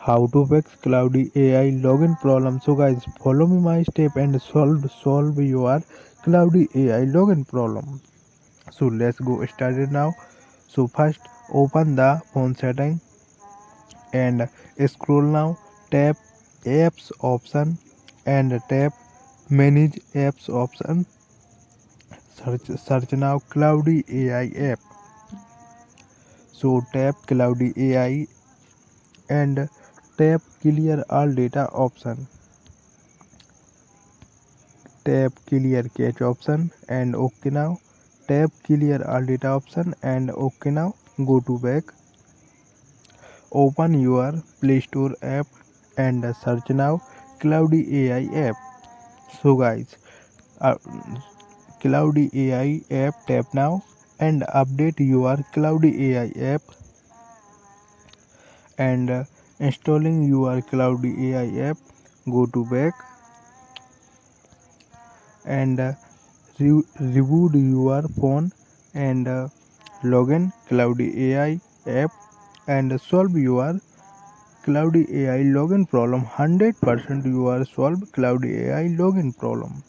How to fix cloudy AI login problem. So guys, follow me my step and solve your cloudy AI login problem. So let's go started now. So first open the phone setting and scroll now, tap apps option and tap manage apps option. Search now cloudy AI app. So tap cloudy AI and tap clear all data option. Tap clear cache option and OK now. Tap clear all data option and OK now. Go to back. Open your Play Store app and search now Cloudy AI app. So guys, uh, Cloudy AI app, tap now and update your Cloudy AI app and installing your Cloudy AI app. Go to back and reboot your phone and login Cloudy AI app and solve your Cloudy AI login problem. 100% you are solve Cloudy AI login problem.